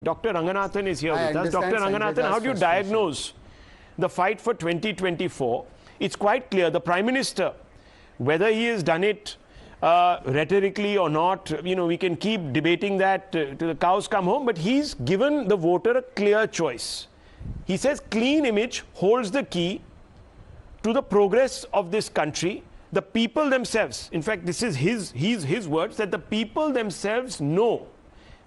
Dr. Ranganathan is here with us. Dr. Ranganathan, how do you diagnose the fight for 2024? It's quite clear. The Prime Minister, whether he has done it rhetorically or not, you know, we can keep debating that till the cows come home, but he's given the voter a clear choice. He says clean image holds the key to the progress of this country. The people themselves, in fact, this is his words, that the people themselves know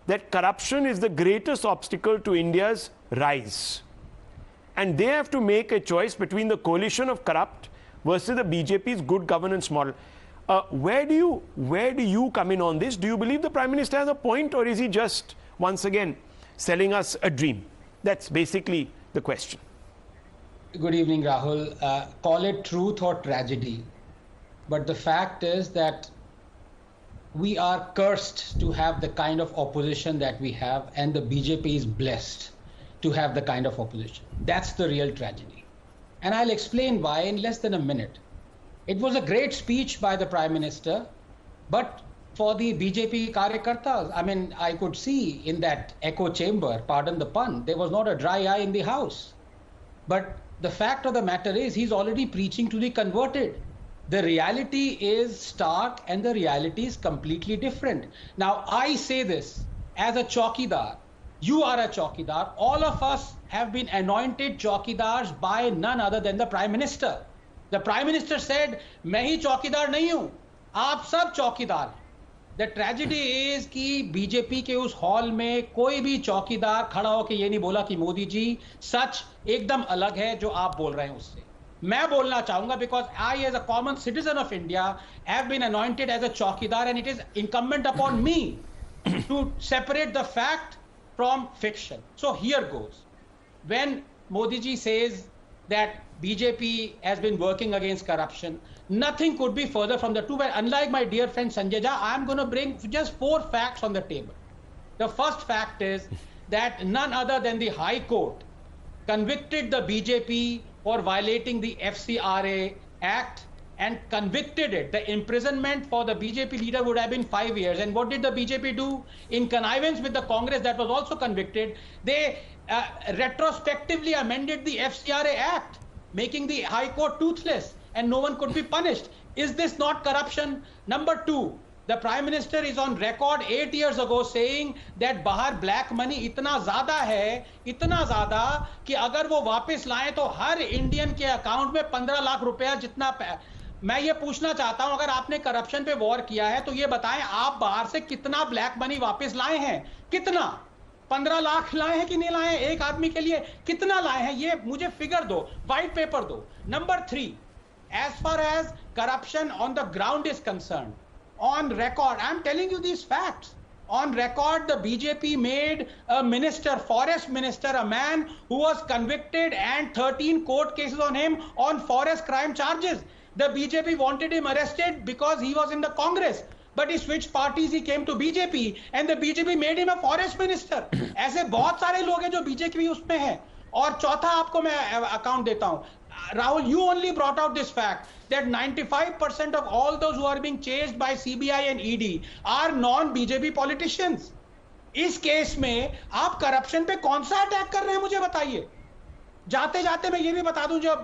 that corruption is the greatest obstacle to India's rise. And they have to make a choice between the coalition of corrupt versus the BJP's good governance model. Where do you come in on this? Do you believe the Prime Minister has a point, or is he just, once again, selling us a dream? That's basically the question. Good evening, Rahul. Call it truth or tragedy. But the fact is that we are cursed to have the kind of opposition that we have, and the BJP is blessed to have the kind of opposition. That's the real tragedy. And I'll explain why in less than a minute. It was a great speech by the Prime Minister, but for the BJP Karyakartas, I mean, I could see in that echo chamber, pardon the pun, there was not a dry eye in the house. But the fact of the matter is, he's already preaching to the converted. The reality is stark and the reality is completely different. Now, I say this as a chowkidar. You are a chowkidar. All of us have been anointed chowkidars by none other than the Prime Minister. The Prime Minister said, मैं ही चौकीदार नहीं हूं, आप सब चौकीदार हैं. The tragedy is कि BJP के उस हॉल में कोई भी चौकीदार खड़ा होकर ये नहीं बोला कि मोदी जी सच एकदम अलग है जो आप बोल रहे हैं उससे. मैं बोलना चाहूंगा, because I, as a common citizen of India, have been anointed as a chowkidar, and it is incumbent upon me to separate the fact from fiction. So here goes. When Modi ji says that BJP has been working against corruption, nothing could be further from the truth. But unlike my dear friend Sanjay Jha, I am going to bring just 4 facts on the table. The first fact is that none other than the High Court convicted the BJP for violating the FCRA Act and convicted it. The imprisonment for the BJP leader would have been 5 years. And what did the BJP do? In connivance with the Congress that was also convicted, they retrospectively amended the FCRA Act, making the High Court toothless, and no one could be punished. Is this not corruption? Number 2, the Prime Minister is on record 8 years ago saying that bahar black money इतना ज़्यादा कि अगर वो वापस लाएं तो हर Indian के account में 15 लाख रुपया जितना. मैं ये पूछना चाहता हूं, अगर आपने करप्शन पे वॉर किया है तो ये बताएं आप बाहर से कितना ब्लैक मनी वापस लाए हैं. कितना? 15 लाख लाए हैं कि नहीं लाए हैं? एक आदमी के लिए कितना लाए हैं? ये मुझे फिगर दो, व्हाइट पेपर दो. Number 3, as far as corruption on the ground is concerned, on record, I'm telling you these facts. On record, the BJP made a minister, forest minister, a man who was convicted, and 13 court cases on him on forest crime charges. The BJP wanted him arrested because he was in the Congress. But he switched parties, he came to BJP, and the BJP made him a forest minister. ऐसे बहुत सारे लोग हैं जो BJP उसमें हैं. और चौथा आपको मैं अकाउंट देता हूं. Rahul, you only brought out this fact that 95% of all those who are being chased by CBI and ED are non-BJP politicians. इस केस में आप करप्शन पे कौन सा अटैक कर रहे हैं मुझे बताइए. जाते जाते मैं ये भी बता दूं, जो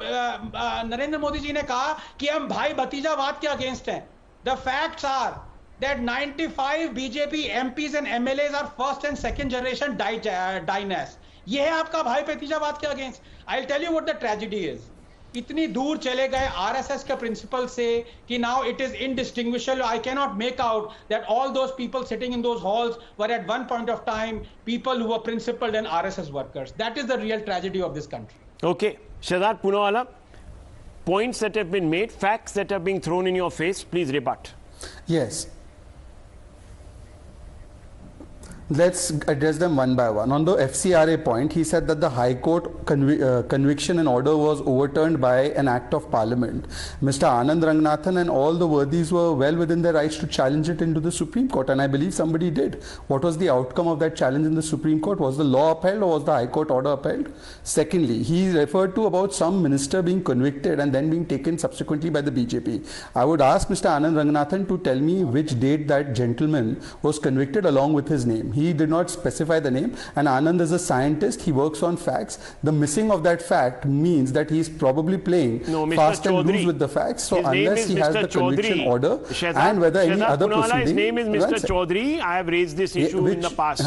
नरेंद्र मोदी जी ने कहा कि हम भाई भतीजावाद के अगेंस्ट हैं. The facts are that 95 BJP MPs and MLAs are first and second generation dynasts. ये है आपका भाई भतीजावाद के against. I'll tell you what the tragedy is. इतनी दूर चले गए RSS के प्रिंसिपल से कि now it is indistinguishable. I cannot make out that all those people sitting in those halls were at one point of time people who were principled and RSS workers. That is the real tragedy of this country. Okay, Shehzad Punawala, points that have been made, facts that are being thrown in your face, please rebut. Yes. Let's address them one by one. On the FCRA point, he said that the High Court conviction and order was overturned by an act of Parliament. Mr. Anand Ranganathan and all the worthies were well within their rights to challenge it into the Supreme Court, and I believe somebody did. What was the outcome of that challenge in the Supreme Court? Was the law upheld or was the High Court order upheld? Secondly, he referred to about some minister being convicted and then being taken subsequently by the BJP. I would ask Mr. Anand Ranganathan to tell me which date that gentleman was convicted along with his name. He did not specify the name. And Anand is a scientist. He works on facts. The missing of that fact means that he's probably playing fast and loose with the facts. So unless he has the conviction order and whether any other proceeding... His name is Mr. Chaudhary. I have raised this issue in the past.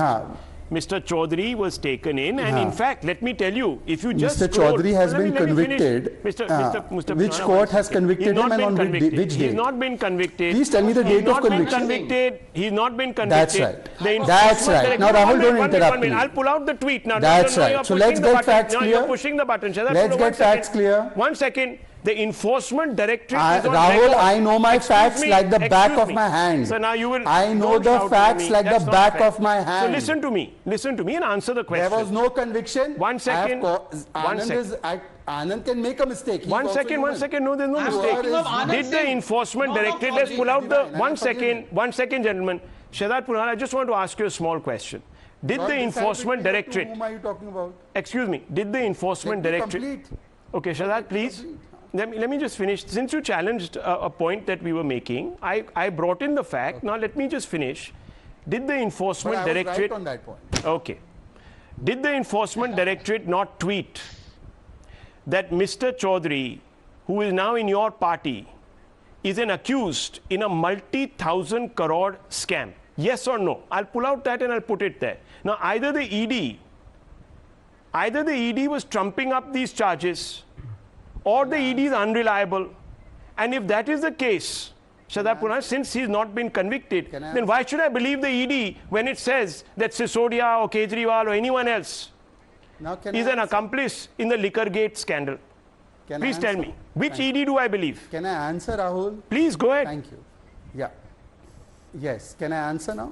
Mr. Chaudhary was taken in, and in fact, let me tell you, if you just Mr. Chaudhary has been convicted. Which court has convicted him and on which date? He's not been convicted. Please tell me the date of conviction. He's not been convicted. That's right. That's right. Now, Rahul, don't interrupt me. I'll pull out the tweet now. That's right. So let's get facts clear. You're pushing the button. Let's get facts clear. 1 second. The enforcement directorate is on Rahul, record. I know my facts like the back of my hand. So now you will. I know the facts like the back of my hand. So listen to me and answer the question. There was no conviction. 1 second. Anand can make a mistake. One second. No, there's no mistake. Did the enforcement directorate, let's pull out the 1 second, gentlemen. Shehzad Punawala, I just want to ask you a small question. Did the enforcement directorate? Whom are you talking about? Excuse me. Did the enforcement directorate? Okay, Shehzad, please. Let me just finish. Since you challenged a point that we were making, I brought in the fact. Okay. Now let me just finish. Did the enforcement directorate... Right on that point. Okay. Did the enforcement directorate not tweet that Mr. Chaudhary, who is now in your party, is an accused in a multi-thousand crore scam? Yes or no? I'll pull out that and I'll put it there. Now either the ED was trumping up these charges, or the ED is unreliable. And if that is the case, Shehzad Punawala, since he's not been convicted, then why should I believe the ED when it says that Sisodia or Kejriwal or anyone else is an accomplice in the Liquorgate scandal? Please tell me, which ED do I believe? Can I answer, Rahul? Please go ahead. Thank you. Yeah. Yes. Can I answer now?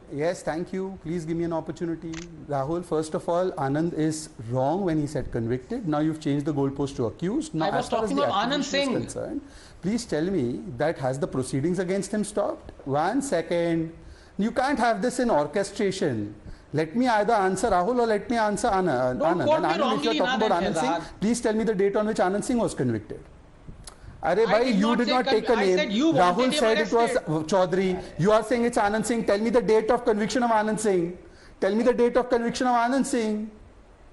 Yes, thank you. Please give me an opportunity. Rahul, first of all, Anand is wrong when he said convicted. Now you've changed the goalpost to accused. Now, I was talking about Anand Singh. Concerned, please tell me that has the proceedings against him stopped? 1 second. You can't have this in orchestration. Let me either answer Rahul or let me answer Anand. Anand, if you're talking about Anand Singh, please tell me the date on which Anand Singh was convicted. Bhai, you did not take a name. Rahul said it was Chaudhary. You are saying it's Anand Singh. Tell me the date of conviction of Anand Singh. Tell me the date of conviction of Anand Singh.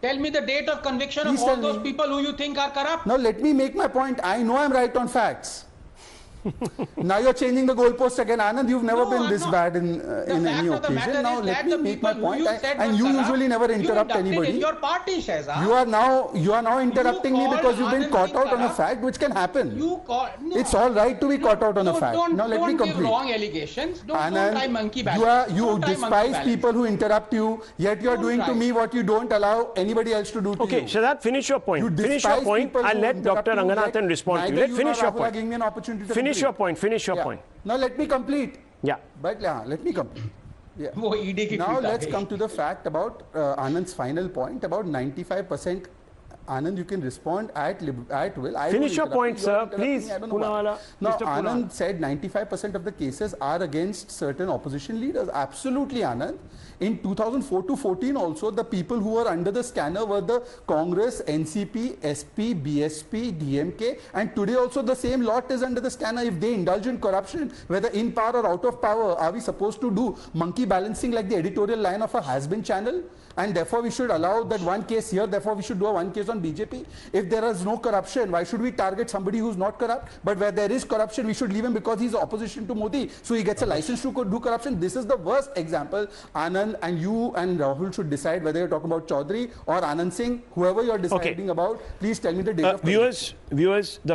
Tell me the date of conviction of all those people who you think are corrupt. Now let me make my point. I know I'm right on facts. Now you're changing the goalpost again. Anand, you've never been this bad in any occasion. Now let me make my point. And you usually never interrupt anybody. In your party, Shehzad. You are now interrupting me because you've been caught out on a fact which can happen. It's all right to be caught out on a fact. Now let me complete. Don't give wrong allegations. Don't try monkey bash. You despise people who interrupt you, yet you are doing to me what you don't allow anybody else to do to you. Okay, Shehzad, finish your point. Finish your point. I'll let Dr. Ranganathan respond to you. Finish your point. Give me an opportunity to finish your point. Finish your point. Now let me complete. Yeah. But let me complete. Yeah. Now let's come to the fact about Anand's final point about 95%. Anand, you can respond at will. Finish your point, sir. Please, Punawala. Now, Anand said 95% of the cases are against certain opposition leaders. Absolutely, Anand. In 2004 to 14 also, the people who were under the scanner were the Congress, NCP, SP, BSP, DMK, and today also the same lot is under the scanner. If they indulge in corruption, whether in power or out of power, are we supposed to do monkey balancing like the editorial line of a has-been channel? And therefore we should allow that one case here, therefore we should do a one case on BJP. If there is no corruption, why should we target somebody who's not corrupt? But where there is corruption, we should leave him because he's opposition to Modi. So he gets a license to do corruption. This is the worst example. Anand and you and Rahul should decide whether you're talking about Chaudhary or Anand Singh, whoever you're deciding about. Please tell me the date of viewers, the